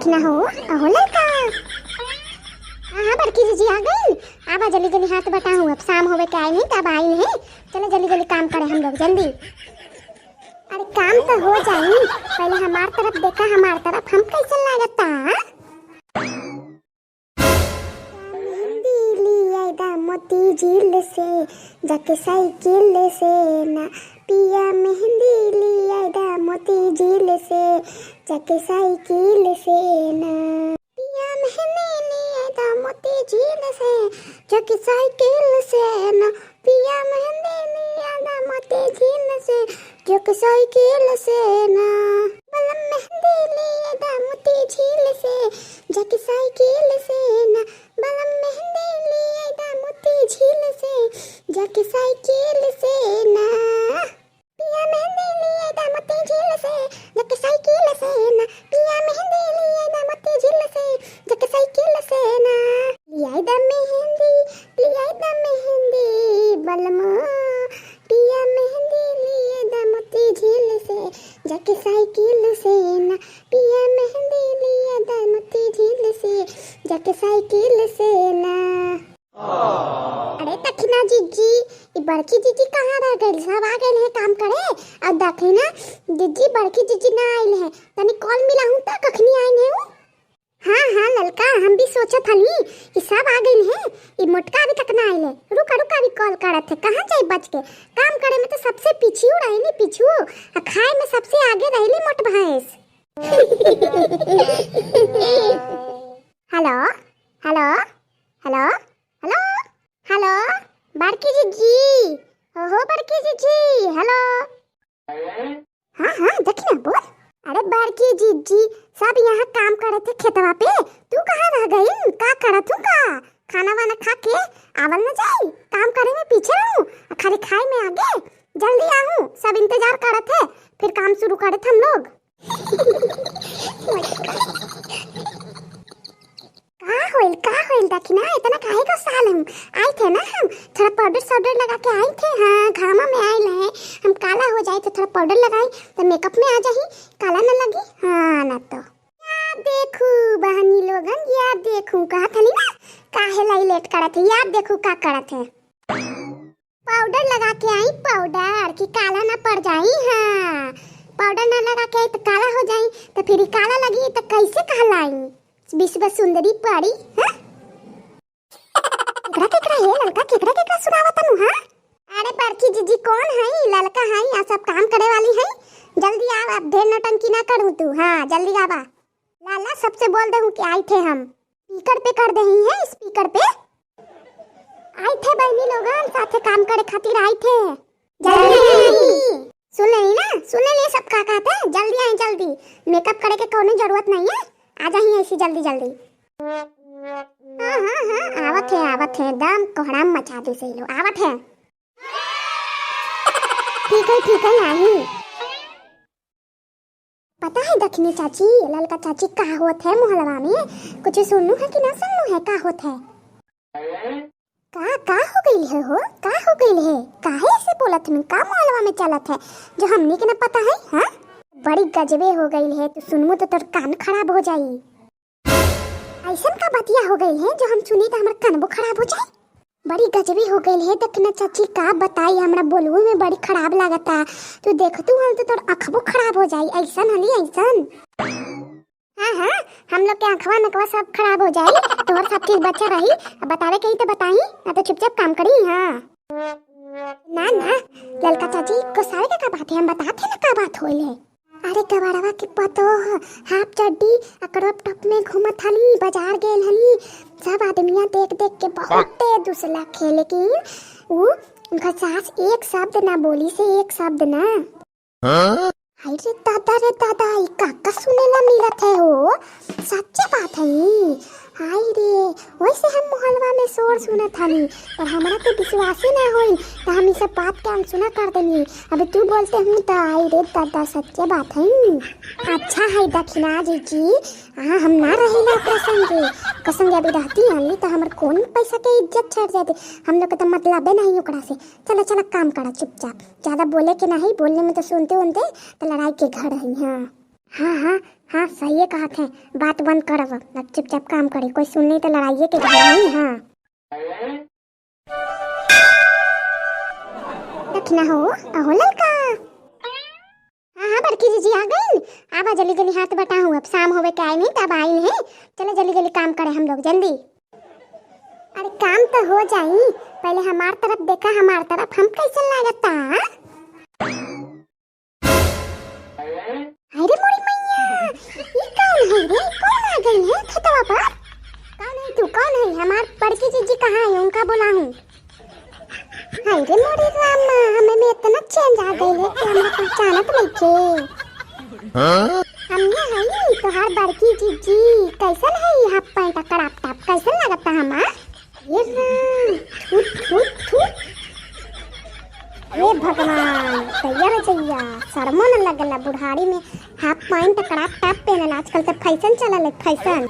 दखना हो अहो लड़का। हाँ बड़की जीजी आ गई। आबा जल्दी जल्दी हाथ बटाऊँ, अब शाम होवे के आई नहीं तब आई नहीं। चलो जल्दी जल्दी काम करें हम लोग जल्दी। अरे काम तो हो जाए, पहले हमार तरफ देखा, हमार तरफ हम कैसे लागता। मेहंदी लिया दा मोती झील से जाके साइकिल से ना पिया, मेहंदी लिया दा मोती झील से जाके साइकिल से ना पिया, मेहंदी लिया दा मोती झील से जाके साइकिल से ना पिया, मेहंदी लिया दा मोती झील से जाके साइकिल से ना बलम, मेहंदी लिया दा मोती झील से जाके साइकिल से ना बलम, मेहंदी लिया दा मोती झील से जाके साइकिल से ना पिया, मेहंदी लिया दा मोती झील से जाके साइकिल से ना पिया, मेहंदी लिया दा मोती झील से जाके साइकिल से ना लिया दा मेहंदी बलमा पिया, मेहंदी लिया दा मोती झील से जाके साइकिल से ना पिया, मेहंदी लिया दा मोती झील से जाके साइकिल से ना। अरे तखना जीजी, ये बड़की जीजी कहाँ रह गई? सब आ गए हैं काम करे। अब देखी ना जीजी, बड़की जीजी ना आइल है, तनी कॉल मिला हूँ तो कखनी आई नहीं। हाँ हाँ ललका, हम भी सोचत हनी कि सब आ गए हैं, ये मोटका अभी तक ना आइल है। रुका रुका अभी कॉल करत है, कहाँ जाए बच के। काम करे में तो सबसे पीछू रही पीछू, और खाए में सबसे आगे रही मोट भैंस। Hello hello hello hello hello बड़की जीजी, हो बड़की जीजी, हेलो। हाँ हाँ देखिए बोल। अरे बड़की जीजी, सब यहाँ काम करे थे खेतवा पे, तू कहाँ रह गई? का करत हूँ का? खाना वाना खा के आवल न जाई? काम करे में पीछे रहूँ, खाली खाए में आगे। जल्दी आहूँ, सब इंतजार करत है, फिर काम शुरू करे थे हम लोग। का होइल दखना, इतना काहे को साल हम आए थे ना, हम थोड़ा पाउडर लगा के आए थे। हाँ घामा में आए हैं, हम काला हो जाए तो थोड़ा पाउडर लगाए तो मेकअप में आ जाही, काला न लगी। हाँ ना तो यार देखू बहनी लोगन, यार देखू कहा था ना काहे लाई लेट करत है, यार देखू का करत है। पाउडर लगा के आई, पाउडर कि काला ना पड़ जाई। हाँ पाउडर ना लगा के आई तो काला हो जाई, तो फिर काला लगी तो कैसे कहलाई विश्व सुंदरी पड़ी। हाँ केकरा है ललका, केकरा सुनावा तनु। हाँ अरे बड़की जीजी कौन है? ललका है, यहाँ सब काम करे वाली है। जल्दी आ, अब ढेर नौटंकी ना करूँ तू। हाँ जल्दी आवा। लाला सबसे बोल दे हूँ कि आए थे हम, स्पीकर पे कर दे है, स्पीकर पे आए थे बहनी लोगन, साथे काम करे खातिर आए थे। जल्दी सुन ले ना, सुन ले सब का कहते हैं। जल्दी आए जल्दी, मेकअप करे के कोई जरूरत नहीं है, आ जाइए ऐसी जल्दी जल्दी। हाँ हाँ हाँ आवत है एकदम कोहराम मचा दी सही लो, आवत है। ठीक है नहीं पता है दखनी चाची, ललका चाची का होत है मोहल्ला में, कुछ सुनू है कि ना सुनू है? का होत है? का हो गई है हो? का हो गई है? काहे ऐसे बोलत में? का मोहल्ला में चलत है जो हमने के ना पता है? हाँ बड़ी गजबे हो गई है, तो सुनमु तो तोर कान खराब हो जाई। ऐसा का बतिया हो गई है जो हम सुनी तो हमारा कान खराब हो जाए। बड़ी गजबी हो गई है दखना चाची, का बताई हमरा बोलू में बड़ी खराब लागता। तू देख तू हम तो तोर अखबो खराब हो जाई, ऐसा हली ऐसन। हाँ हाँ हम लोग के अखवा नकवा सब खराब हो जाई, तोहर सब चीज बचा रही। बतावे कहीं तो बताई, ना तो चुपचाप काम करी। हाँ ना ना ललका चाची को सारे का बात है, हम बताते ना का बात होइल है। अरे कबाड़वा के पतो हाफ चड्डी क्रॉप टॉप में घूमत हली, बाजार गेल हली, सब आदमियां देख देख के बहुत दूसरा खे, लेकिन वो उनका सास एक शब्द ना बोली से एक शब्द ना। हाय रे दादा ये काका सुने ला मिलत है हो, सच्ची बात है। हाय रे वैसे हम मोहल्ला में शोर सुनत हनी, पर हमारा तो विश्वास ही ना होई, तो हम इस बात के हम सुना कर देनी। अबे तू बोलते हूँ तो हाय रे दादा सच्ची बात है। अच्छा है दखिना जीजी, हाँ हम ना रहेला कसंगे अभी रहती हली तो हमारे कौन पैसा के इज्जत छड़ जाती, हम लोग तो मतलब नहीं ओकरा से। चला चला काम करा चुपचाप, ज्यादा बोले के नहीं, बोलने में तो सुनते तो लड़ाई के घर है। हाँ हाँ हाँ हाँ, सही है कहत है। बात बंद कर अब चुपचाप काम करे, कोई सुन नहीं तो लड़ाइए के घर नहीं। हाँ रखना हो अहो ललका। हाँ हाँ बड़की जीजी आ गई। आबा जल्दी जल्दी हाथ बटाऊं, अब शाम होवे के आई नहीं तब आई है। चलो जल्दी जल्दी काम करे हम लोग जल्दी। अरे काम तो हो जाई, पहले हमार तरफ देखा, हमार तरफ हम कैसे लागता। अरे मोरी मैया, ये कौन है रे? कौन आ गई है खतवा पर? कौन है तू? कौन है? हमार बड़की जीजी कहाँ है? उनका बुला हूँ। अरे मोरी रामा, हमें में इतना चेंज आ गई है कि हमें पहचानत नहीं थे। हमने है तोहार बड़की जीजी। कैसन है ये हाफ पैंट कराप टाप? कैसन लगता हमार? ये थू थू थू। हे भगवान, तैयार हो जइया। शर्मो न लगला बुढ़ारी में हाफ पैंट कराप टाप पहनल। आजकल तो फैशन चलल है, फैशन।